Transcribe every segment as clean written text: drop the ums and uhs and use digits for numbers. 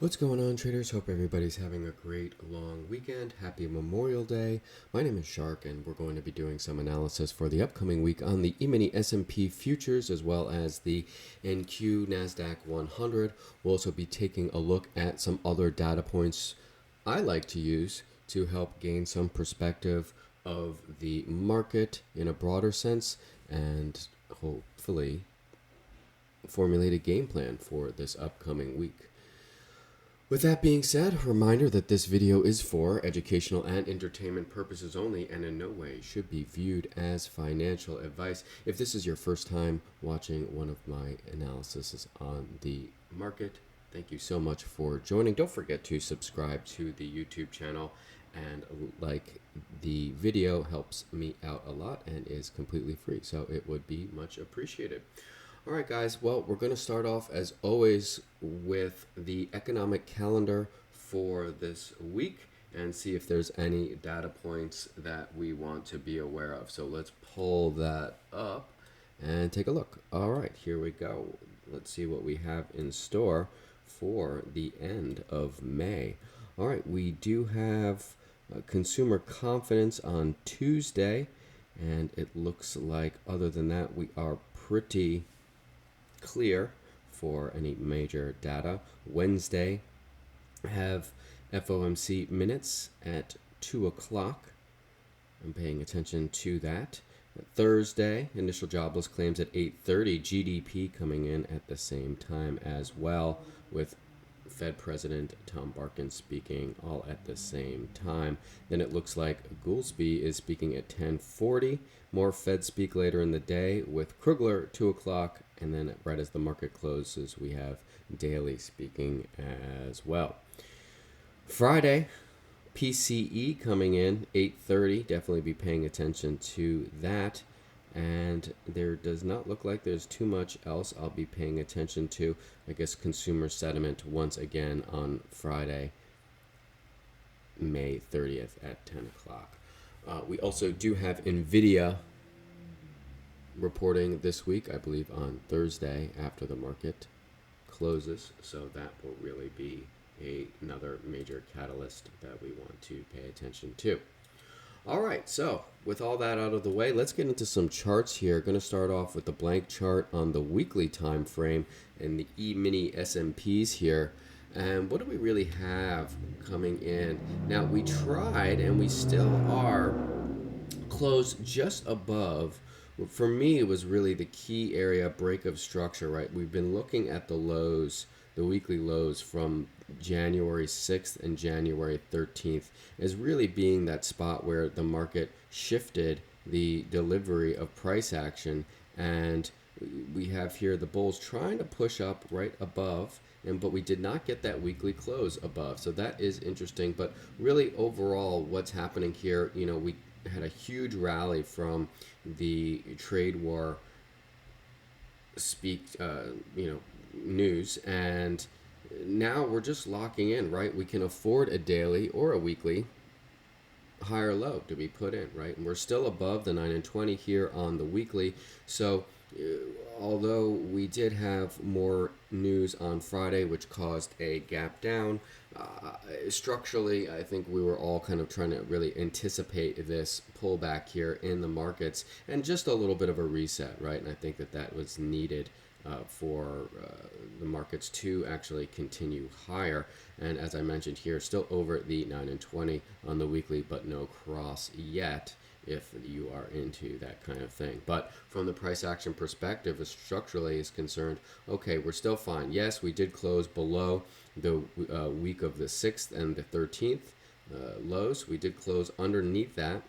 What's going on, traders? Hope everybody's having a great long weekend. Happy Memorial Day. My name is Shark, and we're going to be doing some analysis for the upcoming week on the E-mini S&P futures as well as the NQ NASDAQ 100. We'll also be taking a look at some other data points I like to use to help gain some perspective of the market in a broader sense and hopefully formulate a game plan for this upcoming week. With that being said, a reminder that this video is for educational and entertainment purposes only and in no way should be viewed as financial advice. If this is your first time watching one of my analyses on the market, thank you so much for joining. Don't forget to subscribe to the YouTube channel and like the video. Helps me out a lot and is completely free, so it would be much appreciated. All right, guys. Well, we're going to start off, as always, with the economic calendar for this week and see if there's any data points that we want to be aware of. So let's pull that up and take a look. All right, here we go. Let's see what we have in store for the end of May. All right, we do have consumer confidence on Tuesday, and it looks like other than that, we are pretty clear for any major data. Wednesday, have FOMC minutes at 2 o'clock. I'm paying attention to that. Thursday, initial jobless claims at 8:30. GDP coming in at the same time as well, with Fed President Tom Barkin speaking all at the same time. Then it looks like Goolsbee is speaking at 10:40. More Fed speak later in the day with Krugler 2 o'clock. And then right as the market closes, we have Daly speaking as well. Friday, PCE coming in 8:30. Definitely be paying attention to that. And there does not look like there's too much else I'll be paying attention to. I guess consumer sentiment once again on Friday, May 30th at 10 o'clock. We also do have NVIDIA reporting this week, I believe on Thursday after the market closes. So that will really be another major catalyst that we want to pay attention to. All right, so with all that out of the way, let's get into some charts here. Going to start off with the blank chart on the weekly time frame and the E-mini S&Ps here. And what do we really have coming in? Now, we tried and we still are closed just above. For me, it was really the key area, break of structure, right? We've been looking at the lows, the weekly lows from January 6th and January 13th as really being that spot where the market shifted the delivery of price action. And we have here the bulls trying to push up right above, but we did not get that weekly close above. So that is interesting. But really overall, what's happening here, we had a huge rally from the trade war news, and now we're just locking in, right? We can afford a daily or a weekly higher low to be put in, right? And we're still above the 9 and 20 here on the weekly. So although we did have more news on Friday, which caused a gap down, structurally, I think we were all kind of trying to really anticipate this pullback here in the markets and just a little bit of a reset, right? And I think that was needed for the markets to actually continue higher. And as I mentioned here, still over the 9 and 20 on the weekly, but no cross yet if you are into that kind of thing. But from the price action perspective, as structurally is concerned, okay, we're still fine. Yes, we did close below the week of the 6th and the 13th lows. We did close underneath that,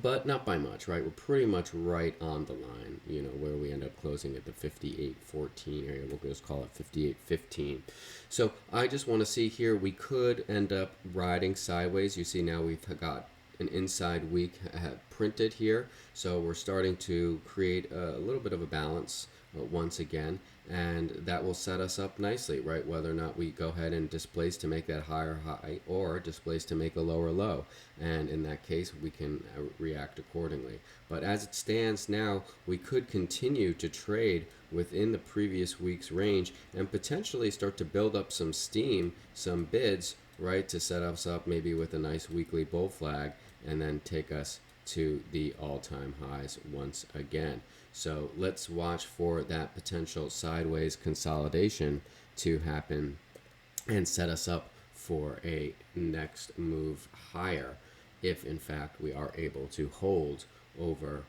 but not by much, right? We're pretty much right on the line, where we end up closing at the 58.14 area. We'll just call it 58.15. So I just want to see here, we could end up riding sideways. You see now we've got an inside week printed here. So we're starting to create a little bit of a balance once again. and that will set us up nicely, right? Whether or not we go ahead and displace to make that higher high or displace to make a lower low, and in that case we can react accordingly. But as it stands now, we could continue to trade within the previous week's range and potentially start to build up some steam, some bids, right, to set us up maybe with a nice weekly bull flag and then take us to the all-time highs once again. So let's watch for that potential sideways consolidation to happen and set us up for a next move higher if in fact we are able to hold over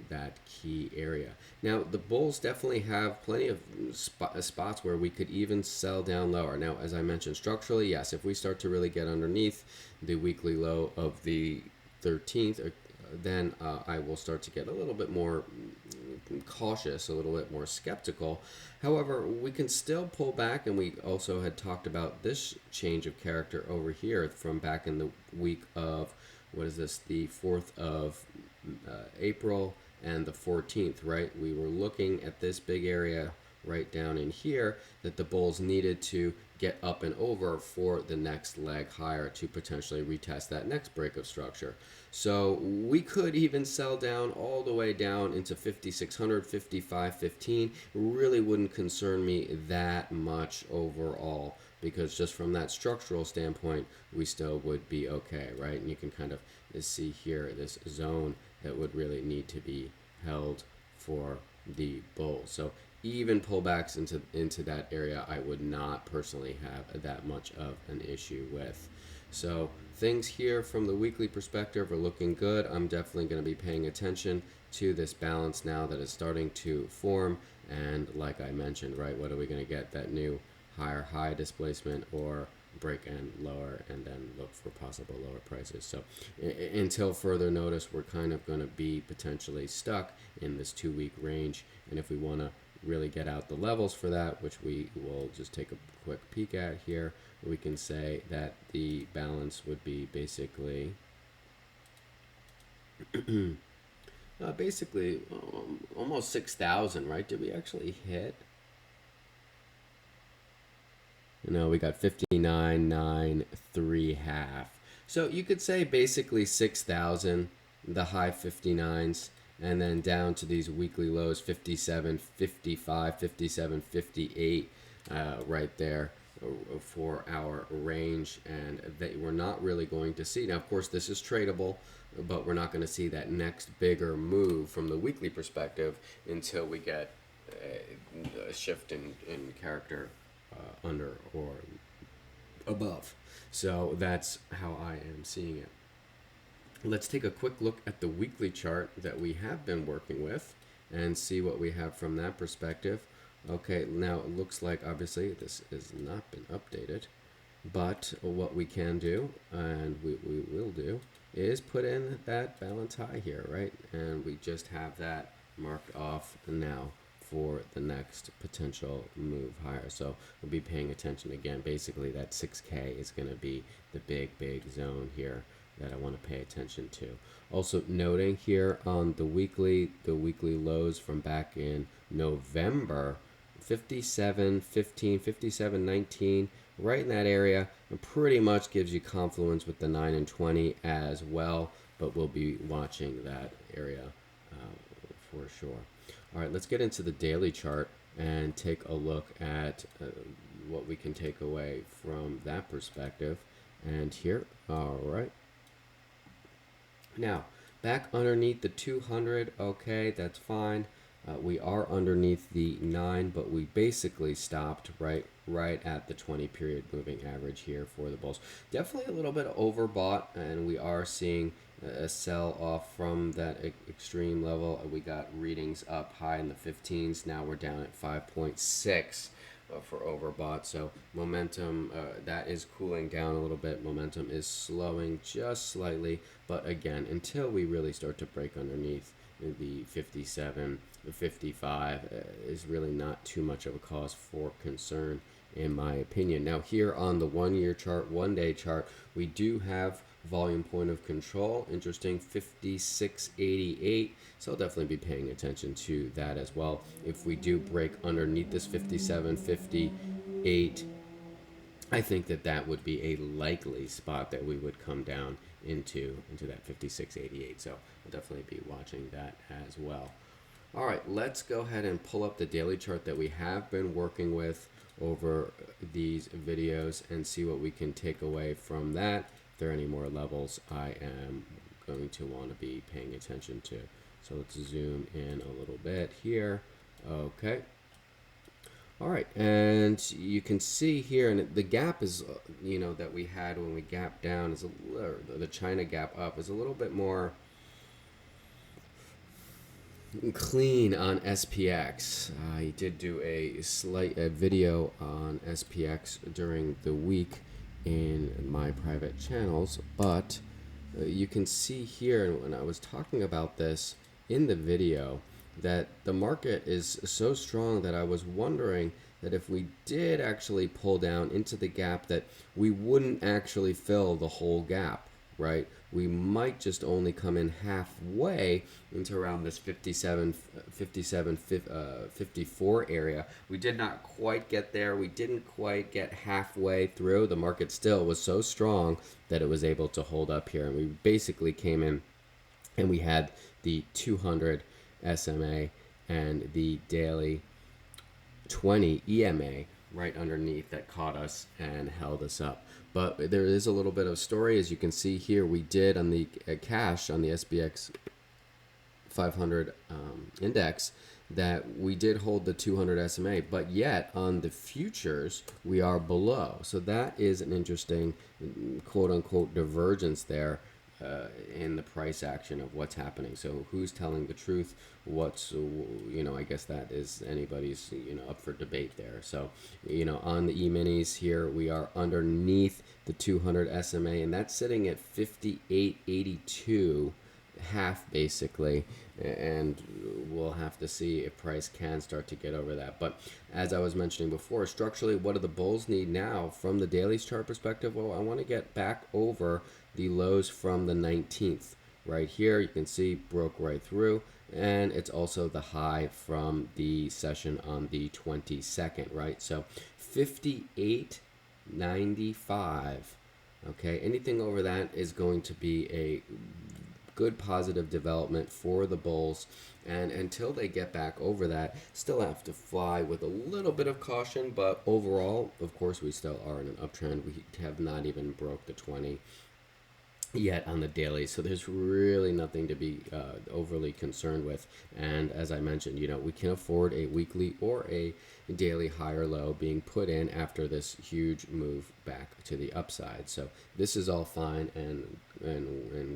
that key area. Now the bulls definitely have plenty of spots where we could even sell down lower. Now, as I mentioned, structurally, yes, if we start to really get underneath the weekly low of the 13th, then I will start to get a little bit more cautious, a little bit more skeptical. However, we can still pull back, and we also had talked about this change of character over here from back in the week of, what is this, the 4th of April and the 14th, right? We were looking at this big area right down in here that the bulls needed to get up and over for the next leg higher to potentially retest that next break of structure. So we could even sell down all the way down into 5600, 5515. Really wouldn't concern me that much overall, because just from that structural standpoint, we still would be okay, right? And you can kind of see here this zone that would really need to be held for the bull. So even pullbacks into that area, I would not personally have that much of an issue with. So things here from the weekly perspective are looking good. I'm definitely going to be paying attention to this balance now that is starting to form. And like I mentioned, right, what are we going to get? That new higher high displacement or break and lower, and then look for possible lower prices. So until further notice, we're kind of going to be potentially stuck in this 2-week range. And if we want to really get out the levels for that, which we will just take a quick peek at here, we can say that the balance would be basically basically almost 6,000, right? Did we actually hit? No, we got 59.93 half. So you could say basically 6,000, the high 59s, and then down to these weekly lows, 57.55, 57.58, right there for our range, and that we're not really going to see. Now, of course, this is tradable, but we're not going to see that next bigger move from the weekly perspective until we get a shift in character under or above. So that's how I am seeing it. Let's take a quick look at the weekly chart that we have been working with and see what we have from that perspective. Okay, now it looks like obviously this has not been updated, but what we can do, and we will do, is put in that balance high here, right? And we just have that marked off now for the next potential move higher. So we'll be paying attention again. Basically, that 6K is going to be the big zone here that I want to pay attention to. Also noting here on the weekly lows from back in November, 57.15, 57.19, right in that area, and pretty much gives you confluence with the 9 and 20 as well, but we'll be watching that area for sure. All right, let's get into the daily chart and take a look at what we can take away from that perspective. And here, all right. Now, back underneath the 200, okay, that's fine. We are underneath the 9, but we basically stopped right at the 20 period moving average here for the bulls. Definitely a little bit overbought, and we are seeing a sell off from that extreme level. We got readings up high in the 15s. Now we're down at 5.6 for overbought. So momentum, that is cooling down a little bit. Momentum is slowing just slightly, but again, until we really start to break underneath the 57, 55 is really not too much of a cause for concern in my opinion. Now here on the 1-year chart, 1-day chart, we do have volume point of control. Interesting, 56.88. So I'll definitely be paying attention to that as well. If we do break underneath this 57.58, I think that that would be a likely spot that we would come down into that 56.88. So I'll definitely be watching that as well. All right, let's go ahead and pull up the daily chart that we have been working with over these videos and see what we can take away from that. If there are any more levels I am going to want to be paying attention to. So let's zoom in a little bit here. Okay. All right, and you can see here, and the gap is, that we had when we gapped down is the China gap up is a little bit more clean on SPX. I did do a video on SPX during the week in my private channels, but you can see here when I was talking about this in the video that the market is so strong that I was wondering that if we did actually pull down into the gap that we wouldn't actually fill the whole gap, right? We might just only come in halfway into around this 54 area. We did not quite get there. We didn't quite get halfway through. The market still was so strong that it was able to hold up here. And we basically came in and we had the 200 SMA and the daily 20 EMA right underneath that caught us and held us up. But there is a little bit of story. As you can see here, we did on the cash on the SPX 500 index that we did hold the 200 SMA, but yet on the futures we are below. So that is an interesting quote unquote divergence there in the price action of what's happening. So who's telling the truth? What's, I guess that is anybody's, up for debate there. So, on the E-minis here, we are underneath the 200 SMA, and that's sitting at 58.82, half basically, and we'll have to see if price can start to get over that. But as I was mentioning before, structurally, what do the bulls need now from the daily chart perspective? Well, I want to get back over the lows from the 19th. Right here, you can see broke right through, and it's also the high from the session on the 22nd, right? So 58.95. Okay, anything over that is going to be a good positive development for the bulls, and until they get back over that, still have to fly with a little bit of caution. But overall, of course, we still are in an uptrend. We have not even broke the 20 yet on the daily, so there's really nothing to be overly concerned with. And as I mentioned, we can afford a weekly or a daily higher low being put in after this huge move back to the upside. So this is all fine and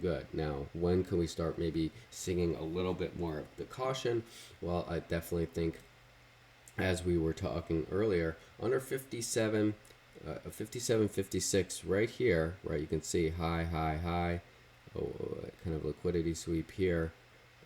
good. Now, when can we start maybe singing a little bit more of the caution? Well, I definitely think, as we were talking earlier, under 57, 56 right here, right? You can see high, kind of liquidity sweep here,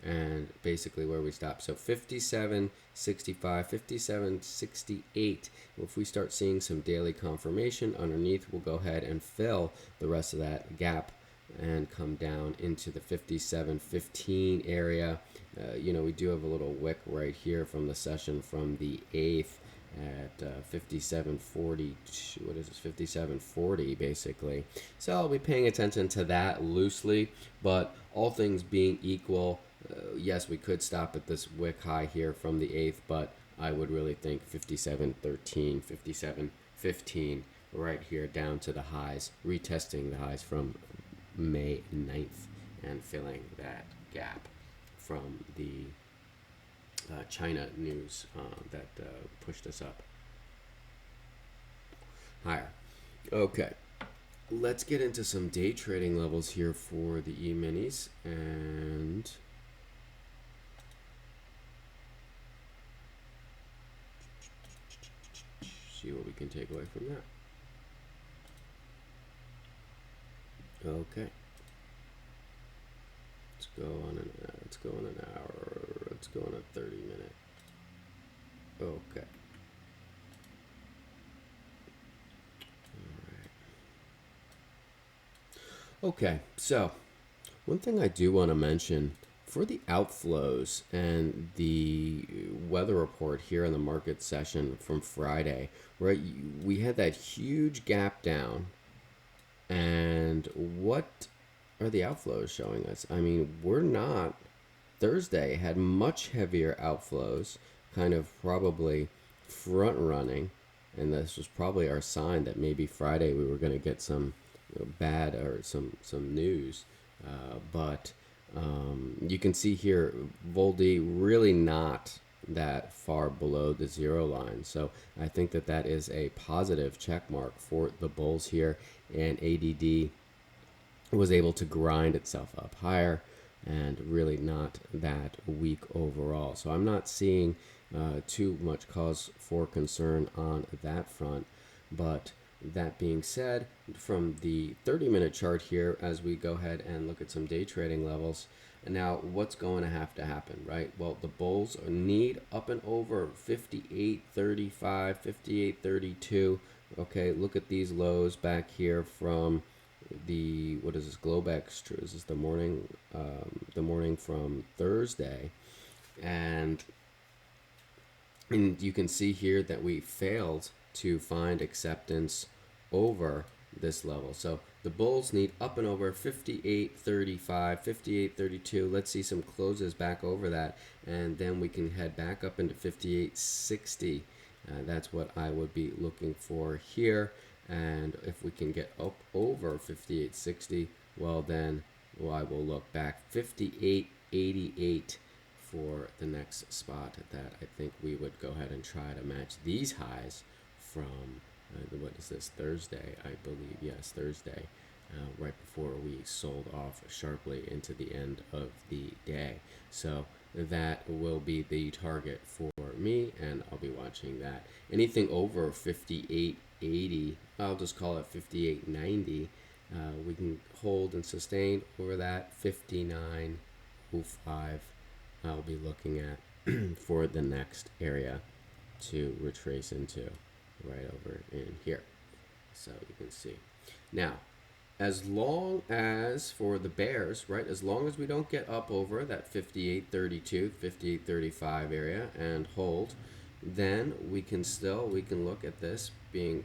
and basically where we stop. So 57.65, 57.68. If we start seeing some daily confirmation underneath, we'll go ahead and fill the rest of that gap and come down into the 57.15 area. We do have a little wick right here from the session from the 8th at 57.40. What is this? 57.40 basically. So I'll be paying attention to that loosely, but all things being equal, yes, we could stop at this wick high here from the 8th, but I would really think 57.13, 57.15 right here down to the highs, retesting the highs from May 9th and filling that gap from the China news that pushed us up higher. Okay, let's get into some day trading levels here for the E-minis and see what we can take away from that. Okay, let's go on an hour. Let's go on a 30-minute. Okay. Okay, so one thing I do want to mention for the outflows and the weather report here in the market session from Friday, right? We had that huge gap down, and what are the outflows showing us? I mean, we're not. Thursday had much heavier outflows, kind of probably front running, and this was probably our sign that maybe Friday we were going to get some bad or some news. But you can see here, Voldy really not that far below the zero line. So I think that that is a positive check mark for the bulls here, and ADD was able to grind itself up higher and really not that weak overall. So I'm not seeing too much cause for concern on that front. But that being said, from the 30-minute chart here, as we go ahead and look at some day trading levels, now what's going to happen, right? Well, the bulls need up and over 58.35, 58.32. Okay, look at these lows back here from the, what is this, Globex? Is this the morning from Thursday? And you can see here that we failed to find acceptance over this level. So the bulls need up and over 58.35, 58.32. Let's see some closes back over that, and then we can head back up into 58.60. That's what I would be looking for here. And if we can get up over 58.60, well then, I will look back 58.88 for the next spot that I think we would go ahead and try to match these highs from, what is this, Thursday, I believe, yes, Thursday, right before we sold off sharply into the end of the day. So that will be the target for me, and I'll be watching that. Anything over 58.80, I'll just call it 58.90. We can hold and sustain over that 59.05. I'll be looking at for the next area to retrace into right over in here. So you can see. Now, as long as for the bears, right, as long as we don't get up over that 58.32, 58.35 area and hold, then we can look at this being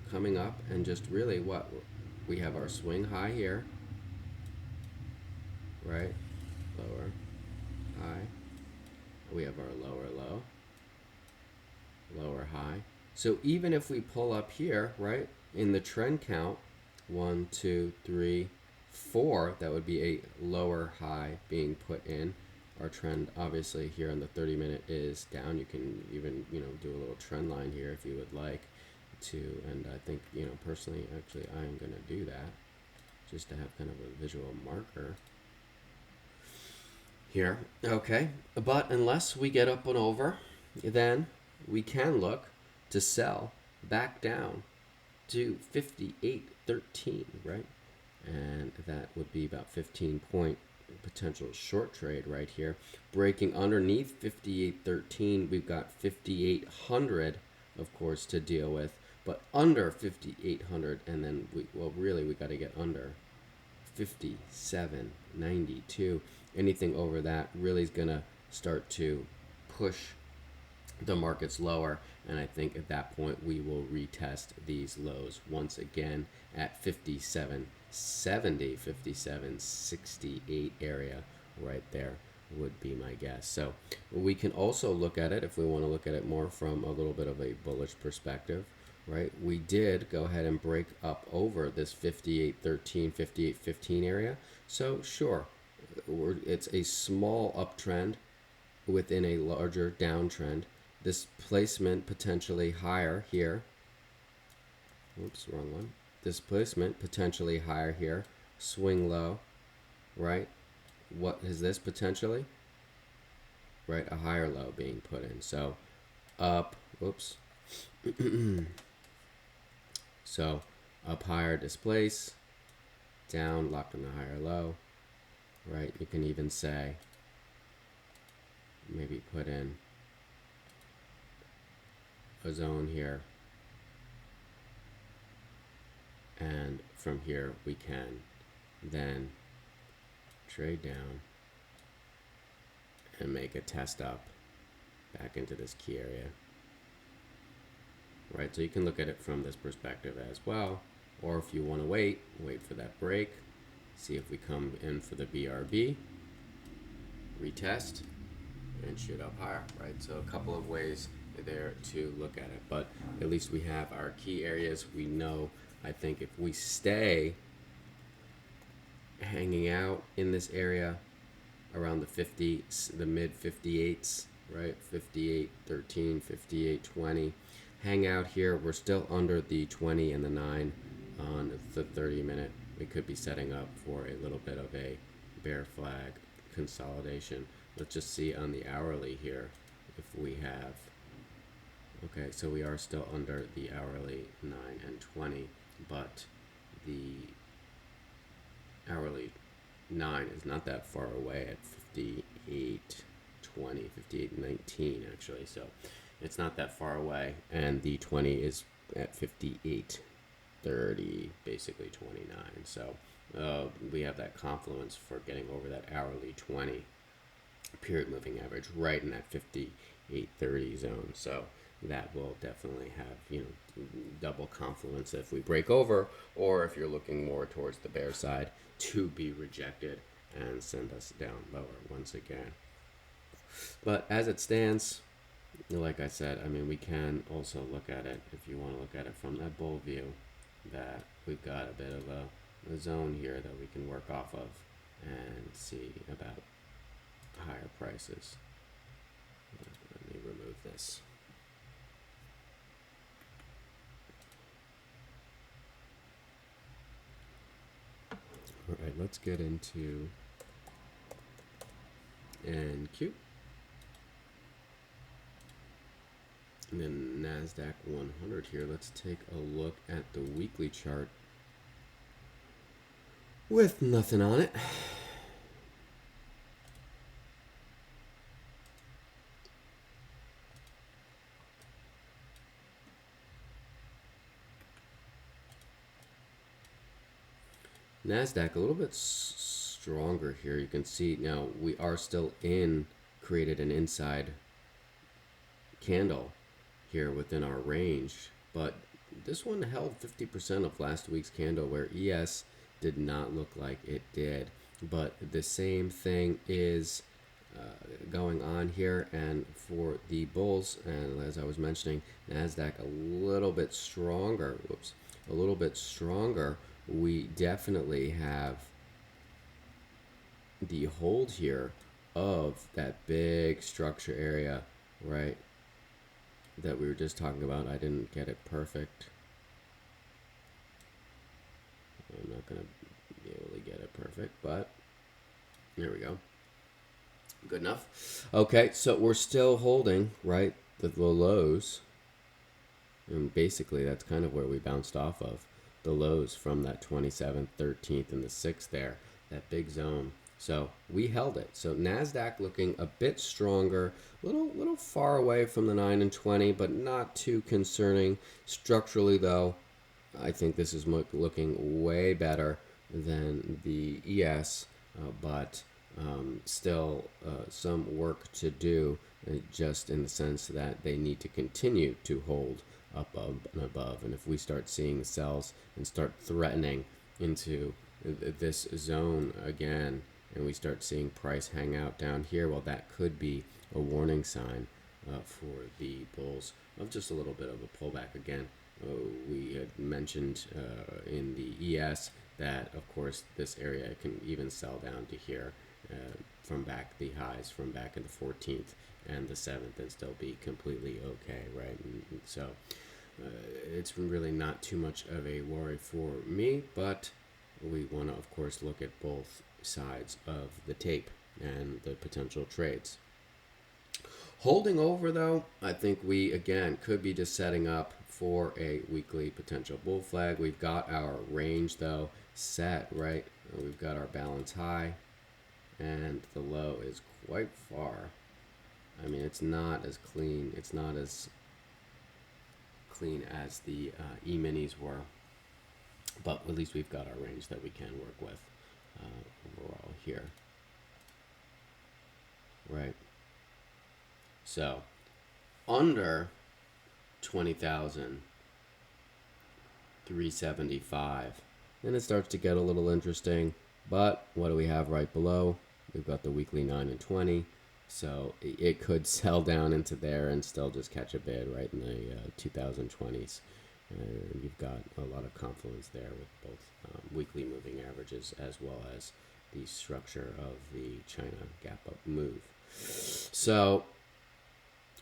coming up and just really what we have our swing high here, right, lower high, we have our lower low, lower high. So even if we pull up here, right, in the trend count, 1, 2, 3, 4, that would be a lower high being put in. Our trend obviously here on the 30-minute is down. You can even, do a little trend line here if you would like to, and I think, personally, actually, I'm going to do that just to have kind of a visual marker here. Okay, but unless we get up and over, then we can look to sell back down to 58.13, right? And that would be about 15-point potential short trade right here. Breaking underneath 58.13, we've got 5800, of course, to deal with, but under 5800, and then we got to get under 57.92. Anything over that really is going to start to push the markets lower, and I think at that point we will retest these lows once again at 57.70, 57.68 area right there would be my guess. So we can also look at it if we want to look at it more from a little bit of a bullish perspective, right? We did go ahead and break up over this 58.13, 58.15 area. So sure, it's a small uptrend within a larger downtrend. This placement potentially higher here. Oops, wrong one. This placement potentially higher here. Swing low, right? What is this potentially? Right, a higher low being put in. So up, whoops. So up higher, displace. Down, lock in a higher low, right? You can even say, maybe put in a zone here, and from here we can then trade down and make a test up back into this key area. Right, so you can look at it from this perspective as well. Or if you want to wait for that break, see if we come in for the BRB, retest, and shoot up higher, right? So a couple of ways there to look at it, but at least we have our key areas. We know, I think if we stay hanging out in this area around the mid 58s, right? 58.13, 58.20. Hang out here. We're still under the 20 and the 9 on the 30-minute. We could be setting up for a little bit of a bear flag consolidation. Let's just see on the hourly here if we have. Okay, so we are still under the hourly 9 and 20, but the hourly 9 is not that far away at 58.20, 58.19 actually, so it's not that far away, and the 20 is at 58.30, basically 29, so we have that confluence for getting over that hourly 20 period moving average right in that 58.30 zone, so that will definitely have, double confluence if we break over, or if you're looking more towards the bear side, to be rejected and send us down lower once again. But as it stands, like I said, we can also look at it, if you want to look at it from that bull view, that we've got a bit of a zone here that we can work off of and see about higher prices. Let me remove this. All right, let's get into NQ. And then NASDAQ 100 here. Let's take a look at the weekly chart with nothing on it. NASDAQ a little bit stronger here. You can see now we are still created an inside candle here within our range, but this one held 50% of last week's candle, where ES did not look like it did. But the same thing is going on here, and for the bulls, and as I was mentioning, NASDAQ a little bit stronger. A little bit stronger. We definitely have the hold here of that big structure area, right, that we were just talking about. I didn't get it perfect. I'm not going to be able to get it perfect, but there we go. Good enough. Okay, so we're still holding, right, the lows. And basically, that's kind of where we bounced off of. The lows from that 27th, 13th, and the 6th there, that big zone. So we held it. So NASDAQ looking a bit stronger, little far away from the 9 and 20, but not too concerning. Structurally, though, I think this is looking way better than the ES, but still some work to do, just in the sense that they need to continue to hold up and above. And if we start seeing sells and start threatening into this zone again, and we start seeing price hang out down here, well, that could be a warning sign for the bulls of just a little bit of a pullback again. We had mentioned in the ES that, of course, this area can even sell down to here from back the highs from back in the 14th and the 7th and still be completely okay, right? And so it's really not too much of a worry for me, but we want to, of course, look at both sides of the tape and the potential trades. Holding over, though, I think we, again, could be just setting up for a weekly potential bull flag. We've got our range, though, set, right? We've got our balance high, and the low is quite far. It's not as clean. It's not as clean as the E-minis were, but at least we've got our range that we can work with. overall here, right? So under 20,375, and it starts to get a little interesting. But what do we have right below? We've got the weekly 9 and 20. So it could sell down into there and still just catch a bid right in the 2020s. And you've got a lot of confluence there with both weekly moving averages as well as the structure of the China gap up move. So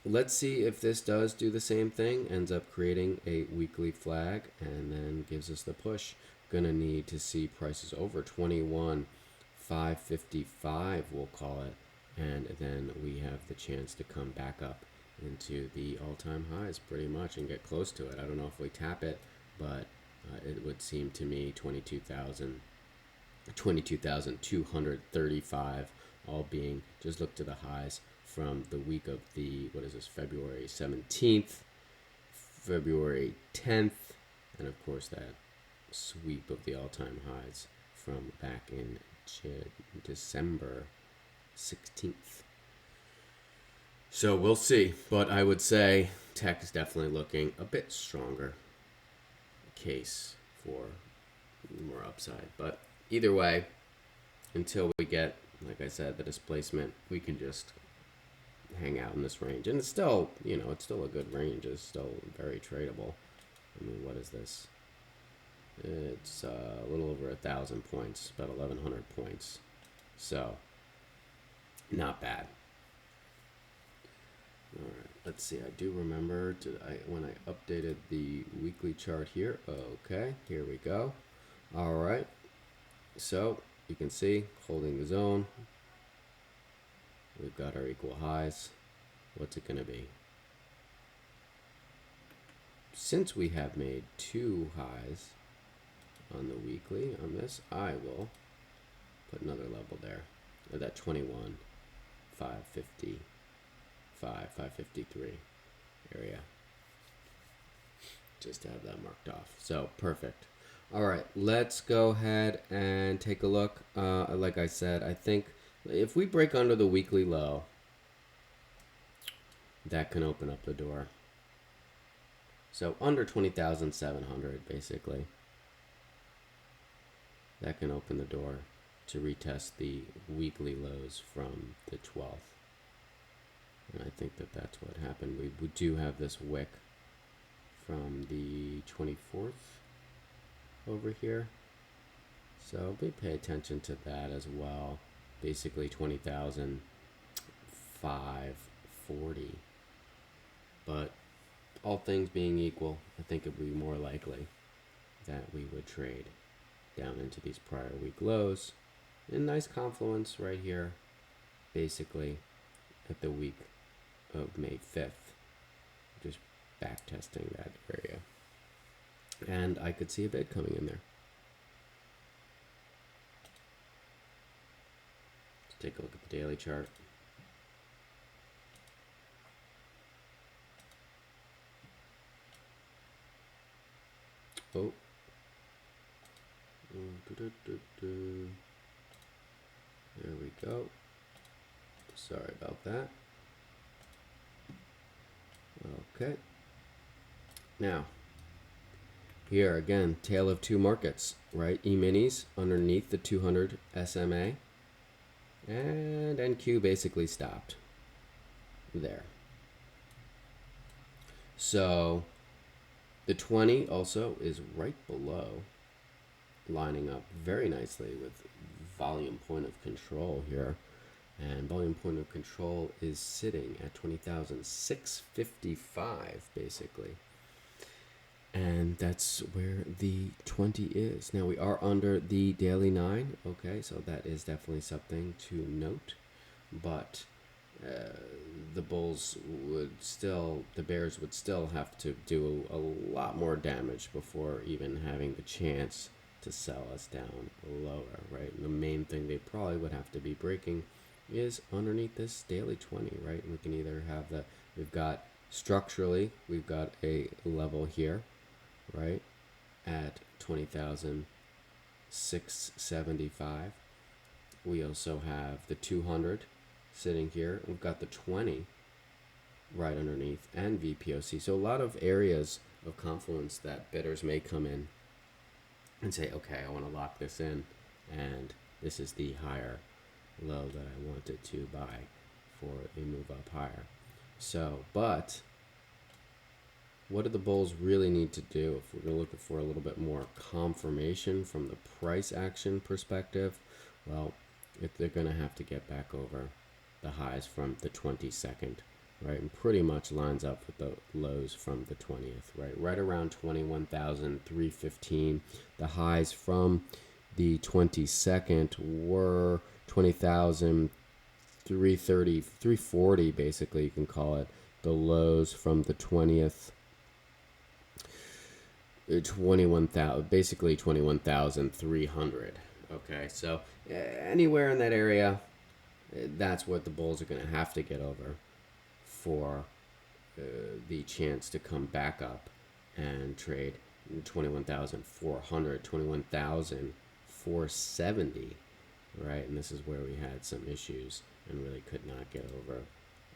let's see if this does do the same thing, ends up creating a weekly flag and then gives us the push. Gonna need to see prices over 21,555, we'll call it, and then we have the chance to come back up into the all-time highs pretty much and get close to it. I don't know if we tap it, but it would seem to me 22,235 all being, just look to the highs from the week of the, what is this, February 17th, February 10th, and of course that sweep of the all-time highs from back in December 16th. So we'll see, but I would say tech is definitely looking a bit stronger case for more upside. But either way, until we get, like I said, the displacement, we can just hang out in this range. And it's still, it's still a good range. It's still very tradable. I mean, what is this? It's a little over 1,000 points, about 1,100 points. So, not bad. All right, let's see. I do remember when I updated the weekly chart here. Okay, here we go. All right. So, you can see, holding the zone. We've got our equal highs. What's it going to be? Since we have made 2 highs on the weekly on this, I will put another level there at that 21, 553 area. Just to have that marked off. So, perfect. All right, let's go ahead and take a look. Like I said, I think if we break under the weekly low, that can open up the door. So under 20,700, basically, that can open the door to retest the weekly lows from the 12th. And I think that that's what happened. We do have this wick from the 24th over here. So we pay attention to that as well. Basically 20,540. But all things being equal, I think it would be more likely that we would trade down into these prior week lows. And nice confluence right here, basically at the week of May 5th. Just back testing that area. And I could see a bid coming in there. Let's take a look at the daily chart. Oh. There we go. Sorry about that. Okay. Now, here again, tale of two markets, right? E-minis underneath the 200 SMA. And NQ basically stopped there. So the 20 also is right below, lining up very nicely with volume point of control here. And volume point of control is sitting at 20,655 basically. And that's where the 20 is. Now we are under the daily 9. Okay, so that is definitely something to note. But the bears would still have to do a lot more damage before even having the chance to sell us down lower, right? And the main thing they probably would have to be breaking is underneath this daily 20, right? And we can either have we've got structurally, we've got a level here, right, at 20,675. We also have the 200 sitting here. We've got the 20 right underneath and VPOC. So a lot of areas of confluence that bidders may come in and say, okay, I want to lock this in, and this is the higher low that I wanted to buy for a move up higher. So, but what do the bulls really need to do if we're looking for a little bit more confirmation from the price action perspective? Well, if they're going to have to get back over the highs from the 22nd, right? And pretty much lines up with the lows from the 20th, right? Right around 21,315. The highs from the 22nd were 20,330, 340, basically, you can call it. The lows from the 20th, 21,000, basically 21,300. Okay, so anywhere in that area, that's what the bulls are going to have to get over for the chance to come back up and trade 21,400, 21,470, right? And this is where we had some issues and really could not get over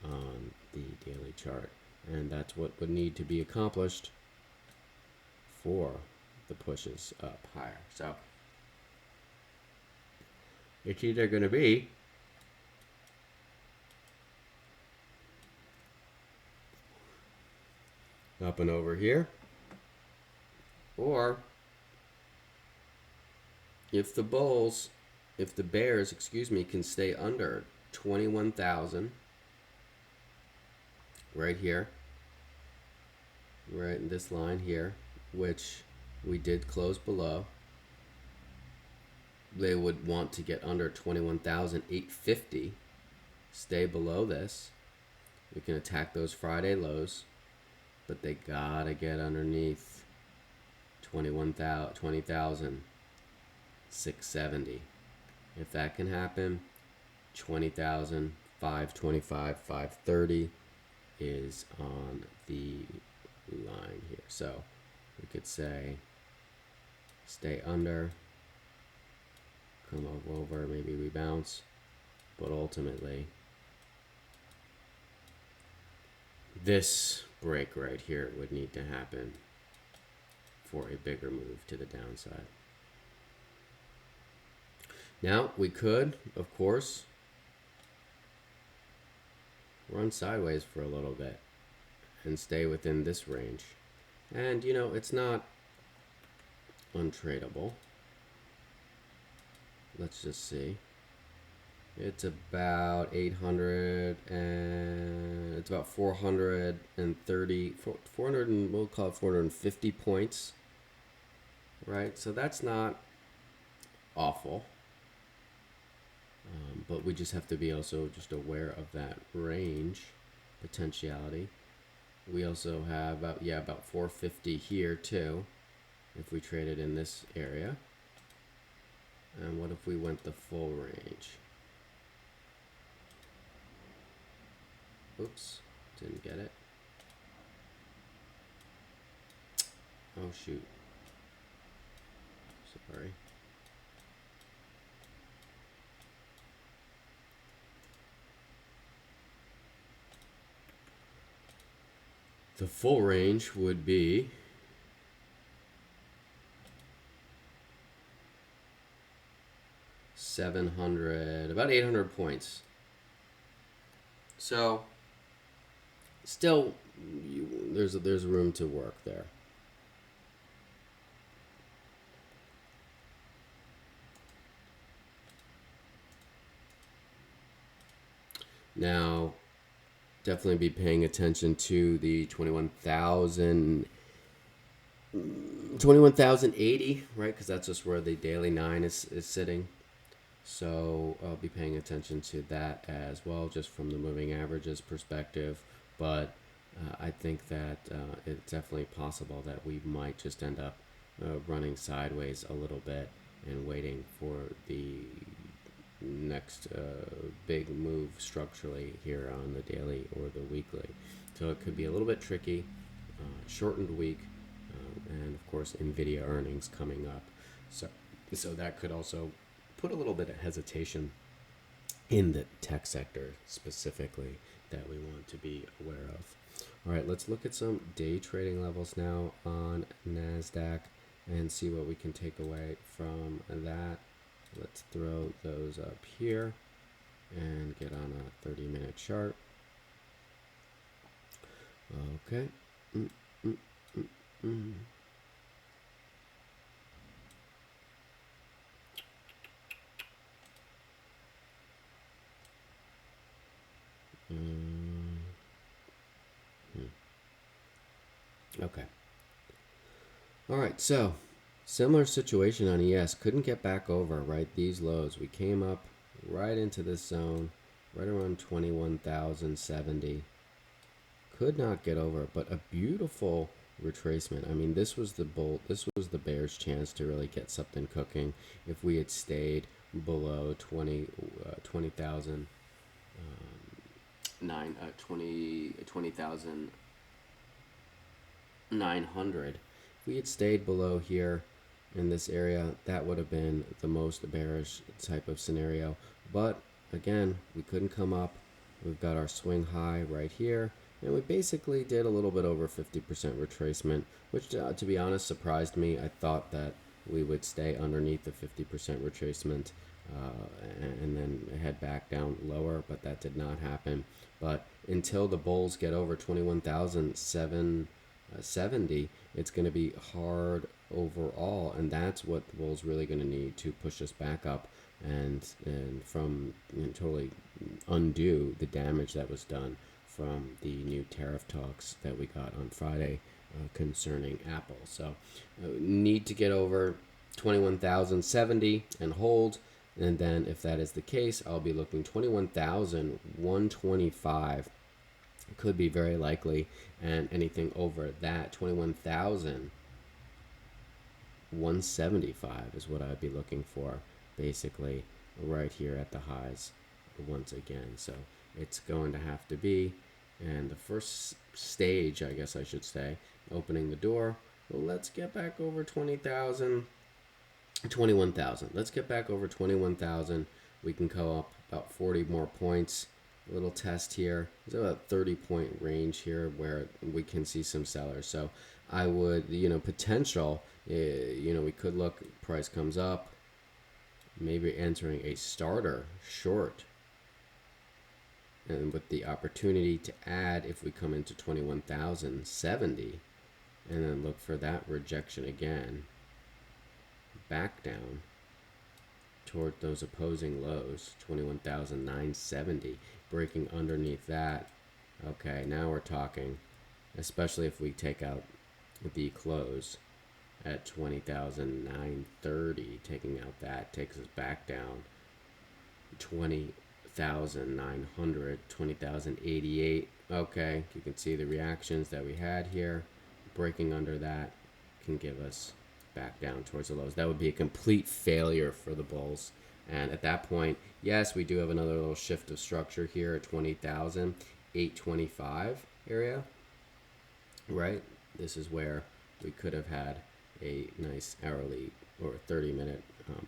on the daily chart. And that's what would need to be accomplished for the pushes up higher. So it's either going to be up and over here, or if the bears, can stay under 21,000 right here, right in this line here, which we did close below, they would want to get under 21,850, stay below this. We can attack those Friday lows, but they gotta get underneath 20,670. If that can happen, 20,525, 530 is on the line here. So we could say stay under, come over, maybe we bounce, but ultimately this break right here would need to happen for a bigger move to the downside. Now we could, of course, run sideways for a little bit and stay within this range. And you know, it's not untradeable. Let's just see. It's about 800 and it's about 430, 400 and we'll call it 450 points, right? So that's not awful, but we just have to be also just aware of that range potentiality. We also have about 450 here too, if we traded in this area. And what if we went the full range? Oops, didn't get it. Oh shoot. Sorry. The full range would be about 800 points. So still, there's room to work there. Now, definitely be paying attention to the 21,080, right? Because that's just where the daily 9 is sitting. So I'll be paying attention to that as well, just from the moving averages perspective. But I think that it's definitely possible that we might just end up running sideways a little bit and waiting for the next big move structurally here on the daily or the weekly. So it could be a little bit tricky, shortened week, and of course NVIDIA earnings coming up. So that could also put a little bit of hesitation in the tech sector specifically that we want to be aware of. All right, let's look at some day trading levels now on NASDAQ and see what we can take away from that. Let's throw those up here and get on a 30-minute chart. Okay. Okay. All right, so similar situation on ES. Couldn't get back over, right? These lows. We came up right into this zone, right around 21,070. Could not get over, but a beautiful retracement. I mean, this was the bear's chance to really get something cooking. If we had stayed below 20,000, 20,900. If we had stayed below here in this area, that would have been the most bearish type of scenario. But again, we couldn't come up. We've got our swing high right here, and we basically did a little bit over 50% retracement, which to be honest surprised me. I thought that we would stay underneath the 50% retracement and then head back down lower, but that did not happen. But until the bulls get over 21,770, it's going to be hard overall, and that's what the bulls really going to need to push us back up and from totally undo the damage that was done from the new tariff talks that we got on Friday concerning Apple. So need to get over 21,070 and hold. And then if that is the case, I'll be looking 21,125 could be very likely, and anything over that 21,175 is what I'd be looking for, basically right here at the highs once again. So it's going to have to be, and the first stage, I guess I should say, opening the door. Well, let's get back over 21,000. Let's get back over 21,000. We can go up about 40 more points. A little test here. There's about a 30-point range here where we can see some sellers. So I would, potential, we could look, price comes up, maybe entering a starter short, and with the opportunity to add if we come into 21,070, and then look for that rejection again, back down toward those opposing lows, 21,970, breaking underneath that. Okay, now we're talking, especially if we take out the close at 20,930, taking out that takes us back down 20,900, 20,088. Okay, you can see the reactions that we had here. Breaking under that can give us back down towards the lows. That would be a complete failure for the bulls. And at that point, yes, we do have another little shift of structure here at 20,825 area, right? This is where we could have had a nice hourly or 30-minute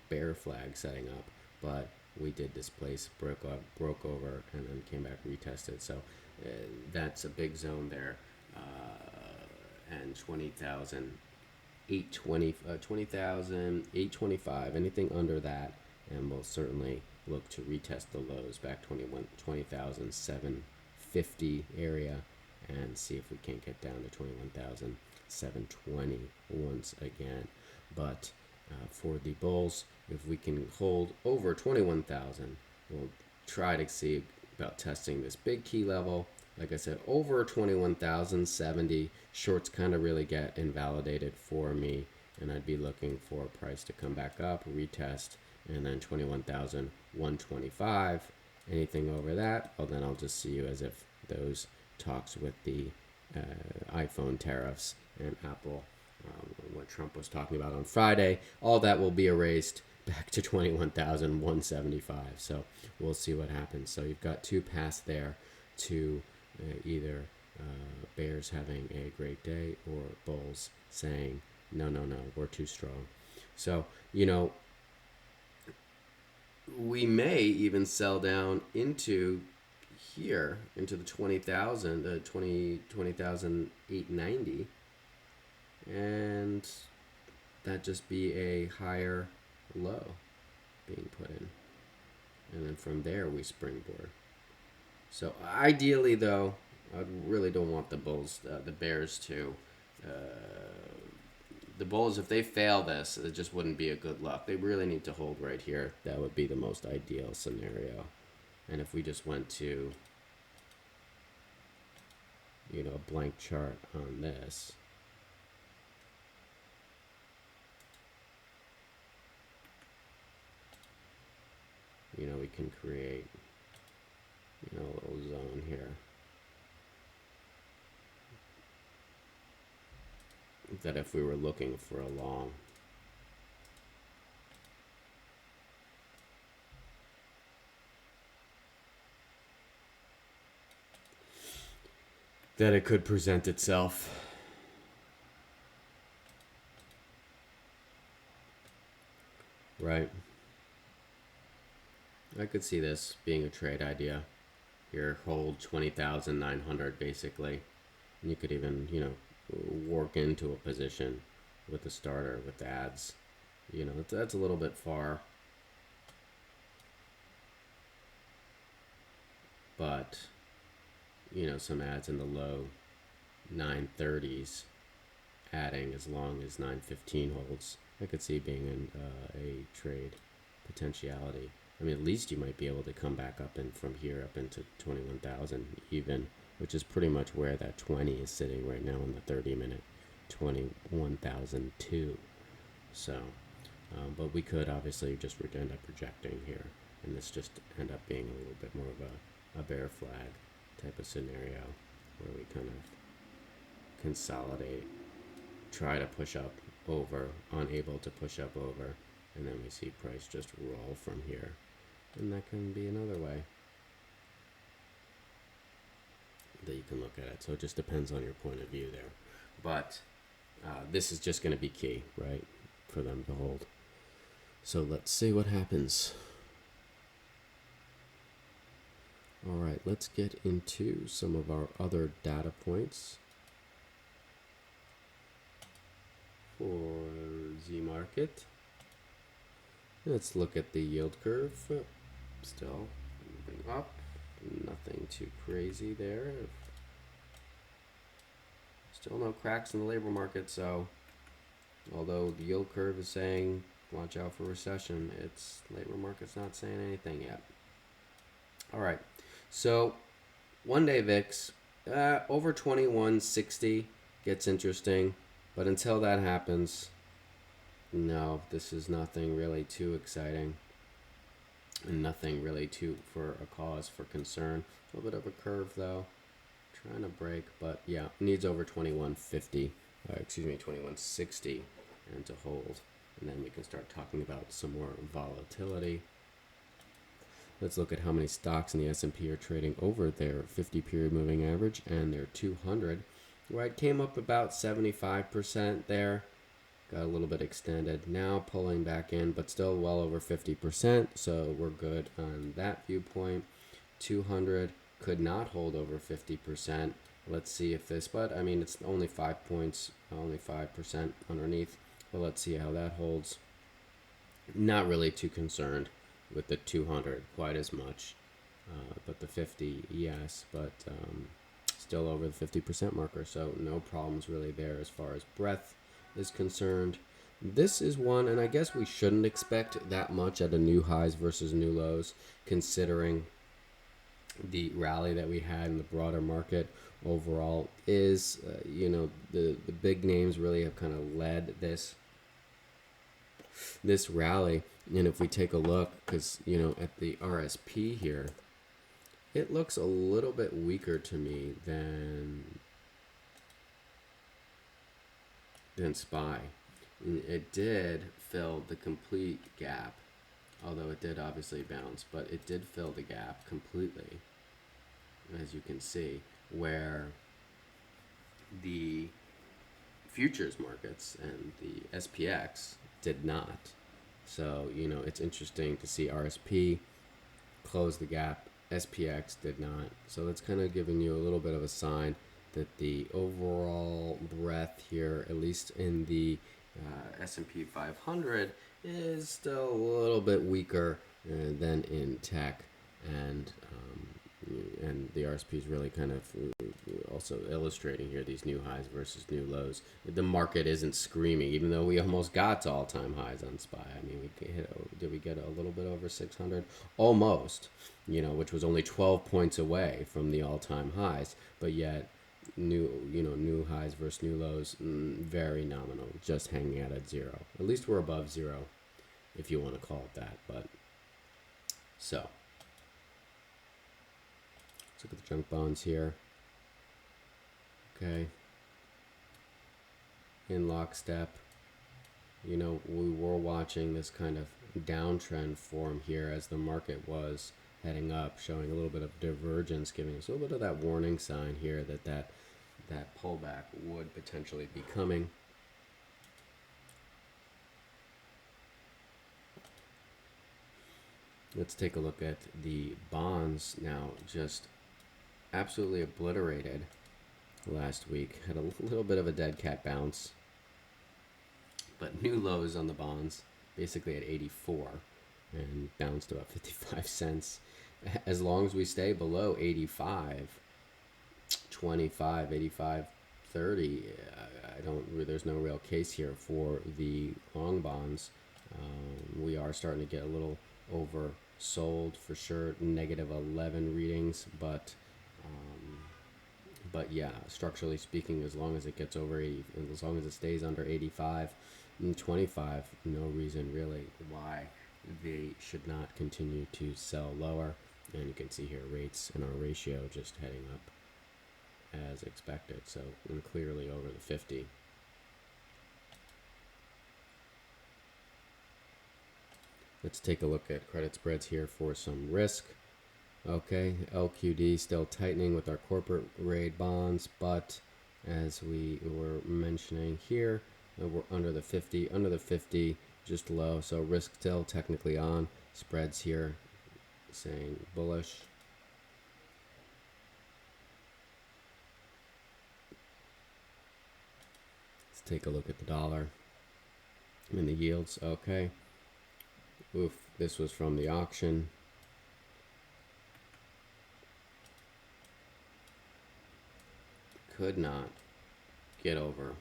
bear flag setting up, but we did displace, broke over, and then came back, retested. So that's a big zone there, and 20,825, anything under that, and we'll certainly look to retest the lows back 20,750 area and see if we can't get down to 21,720 once again. But for the bulls, if we can hold over 21,000, we'll try to see about testing this big key level. Like I said, over 21,070, shorts kind of really get invalidated for me, and I'd be looking for a price to come back up, retest, and then 21,125. Anything over that, well, then I'll just see you as if those talks with the iPhone tariffs and Apple, what Trump was talking about on Friday, all that will be erased back to 21,175. So we'll see what happens. So you've got two paths there to either bears having a great day or bulls saying, no, we're too strong. So, we may even sell down into here, into the 20,000, 20,890, and that just be a higher low being put in. And then from there we springboard. So ideally, though, I really don't want the Bears to. Uh, the Bulls, if they fail this, it just wouldn't be a good look. They really need to hold right here. That would be the most ideal scenario. And if we just went to, a blank chart on this, we can create, a little zone here. That if we were looking for a long, that it could present itself. Right. I could see this being a trade idea. Here, hold 20,900 basically. And you could even, work into a position with the starter, with the ads. That's a little bit far. But, some ads in the low 930s, adding as long as 915 holds. I could see being in a trade potentiality. I mean, at least you might be able to come back up and from here up into 21,000 even, which is pretty much where that 20 is sitting right now in the 30-minute, 21,002. So, but we could obviously just end up rejecting here, and this just end up being a little bit more of a bear flag type of scenario where we kind of consolidate, try to push up over, unable to push up over, and then we see price just roll from here. And that can be another way that you can look at it. So it just depends on your point of view there. But this is just going to be key, right, for them to hold. So let's see what happens. All right, let's get into some of our other data points for Z market. Let's look at the yield curve. Still moving up. Nothing too crazy there. Still no cracks in the labor market, so although the yield curve is saying watch out for recession, its labor market's not saying anything yet. All right, so 1-day VIX over 2160 gets interesting, but until that happens, no, this is nothing really too exciting, and nothing really too for a cause for concern. A little bit of a curve though, trying to break, but yeah, needs over 2160 and to hold, and then we can start talking about some more volatility. Let's look at how many stocks in the S&P are trading over their 50-period moving average and their 200. Right, came up about 75% there. Got a little bit extended. Now pulling back in, but still well over 50%. So we're good on that viewpoint. 200 could not hold over 50%. Let's see if this, but I mean, it's only 5 points, only 5% underneath. But let's see how that holds. Not really too concerned with the 200 quite as much, but the 50, yes, but still over the 50% marker, so no problems really there as far as breadth is concerned. This is one, and I guess we shouldn't expect that much at a new highs versus new lows, considering the rally that we had in the broader market overall is, the big names really have kind of led this rally. And if we take a look, because at the RSP here, it looks a little bit weaker to me than SPY. It did fill the complete gap, although it did obviously bounce, but it did fill the gap completely, as you can see, where the futures markets and the SPX did not. So, it's interesting to see RSP close the gap. SPX did not. So that's kind of giving you a little bit of a sign that the overall breadth here, at least in the S&P 500, is still a little bit weaker than in tech, and the RSP is really kind of also illustrating here these new highs versus new lows. The market isn't screaming, even though we almost got to all-time highs on SPY. I mean, did we get a little bit over 600? Almost, which was only 12 points away from the all-time highs, but yet new highs versus new lows, very nominal, just hanging out at zero. At least we're above zero, if you want to call it that. But so let's look at the junk bonds here. Okay, in lockstep, we were watching this kind of downtrend form here as the market was heading up, showing a little bit of divergence, giving us a little bit of that warning sign here that pullback would potentially be coming. Let's take a look at the bonds now. Just absolutely obliterated last week. Had a little bit of a dead cat bounce, but new lows on the bonds, basically at 84, and bounced about 55 cents. As long as we stay below 85, 25, 85, 30, there's no real case here for the long bonds. We are starting to get a little oversold for sure, negative 11 readings, but yeah, structurally speaking, as long as it gets over 80, and as long as it stays under 85 and 25, no reason really why they should not continue to sell lower. And you can see here rates and our ratio just heading up as expected, so clearly over the 50. Let's take a look at credit spreads here for some risk. Okay, LQD still tightening with our corporate grade bonds, but as we were mentioning here, we're under the 50, just low, so risk still technically on. Spreads here saying bullish. Let's take a look at the dollar and the yields. Okay, oof, this was from the auction. Could not get over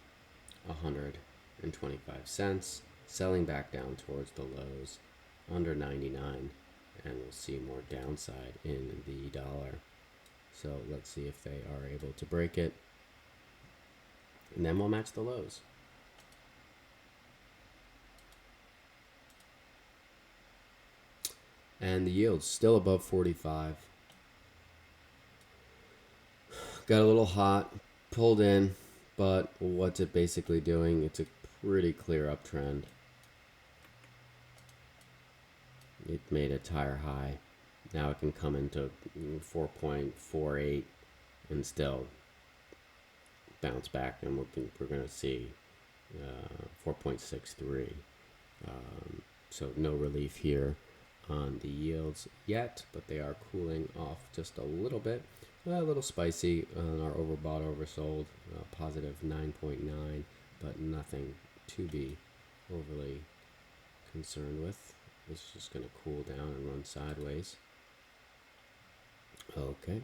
125 cents, selling back down towards the lows under 99, and we'll see more downside in the dollar. So let's see if they are able to break it, and then we'll match the lows. And the yield's still above 45. Got a little hot, pulled in, but what's it basically doing? It's a pretty clear uptrend. It made a tire high. Now it can come into 4.48 and still bounce back, and we're going to see 4.63. So no relief here on the yields yet, but they are cooling off just a little bit. A little spicy on our overbought, oversold, positive 9.9, but nothing to be overly concerned with. It's just going to cool down and run sideways. Okay,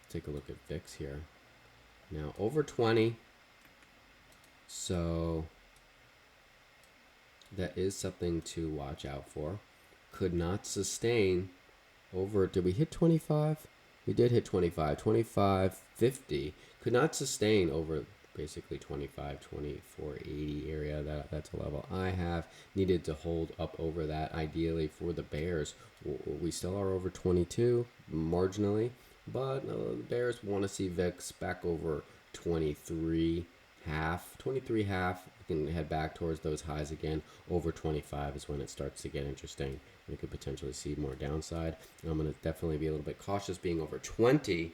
take a look at VIX here. Now over 20, so that is something to watch out for. Could not sustain over, did we hit 25? We did hit 25, 50. Could not sustain over basically 25, 24, 80 area. That's a level I have. Needed to hold up over that ideally for the bears. We still are over 22 marginally, but the bears want to see VIX back over 23 half. 23 half. We can head back towards those highs again. Over 25 is when it starts to get interesting. We could potentially see more downside. I'm going to definitely be a little bit cautious. Being over 20,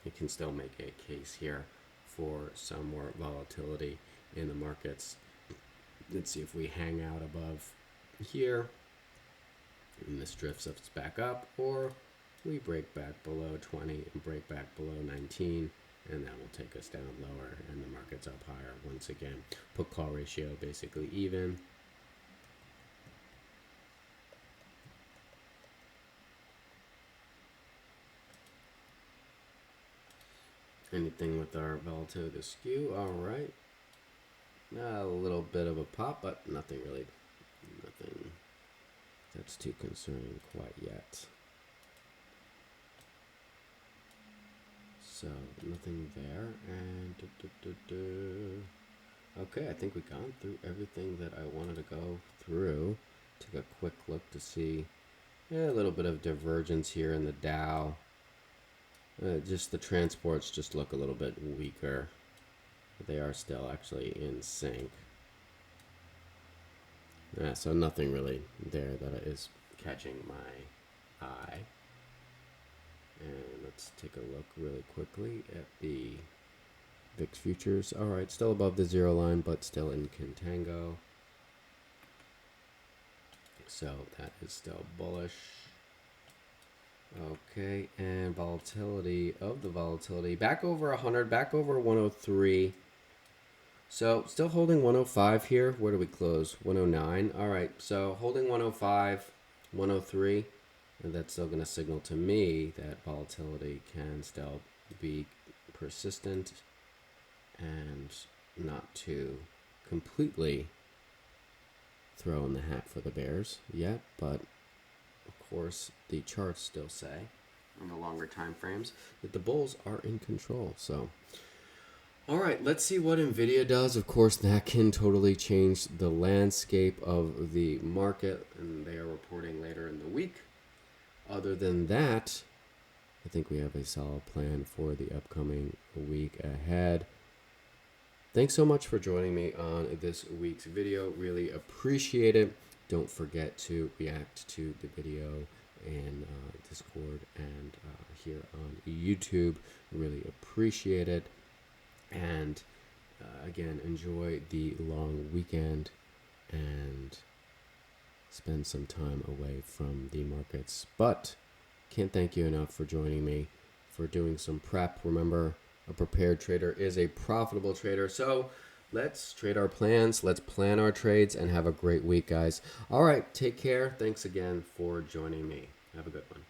you can still make a case here for some more volatility in the markets. let's see if we hang out above here and this drifts us back up, or we break back below 20 and break back below 19, and that will take us down lower and the market's up higher once again. Put call ratio basically even. Anything with our volatility to skew? All right. A little bit of a pop, but nothing that's too concerning quite yet. So nothing there, and okay, I think we've gone through everything that I wanted to go through. Took a quick look to see a little bit of divergence here in the Dow. Just the transports just look a little bit weaker. They are still actually in sync. So nothing really there that is catching my eye. And let's take a look really quickly at the VIX futures. All right, still above the zero line, but still in contango. So that is still bullish. Okay, and volatility of the volatility back over 100, back over 103. So still holding 105 here. Where do we close? 109. All right, so holding 105, 103, and that's still going to signal to me that volatility can still be persistent and not to completely throw in the hat for the bears yet, but of course the charts still say on the longer time frames that the bulls are in control. So all right, let's see what Nvidia does. Of course, that can totally change the landscape of the market, and they are reporting later in the week. Other than that, I think we have a solid plan for the upcoming week ahead. Thanks so much for joining me on this week's video. Really appreciate it. Don't forget to react to the video in Discord and here on YouTube. Really appreciate it. And again, enjoy the long weekend and spend some time away from the markets. But can't thank you enough for joining me, for doing some prep. Remember, a prepared trader is a profitable trader. So let's trade our plans, let's plan our trades, and have a great week, guys. All right, take care. Thanks again for joining me. Have a good one.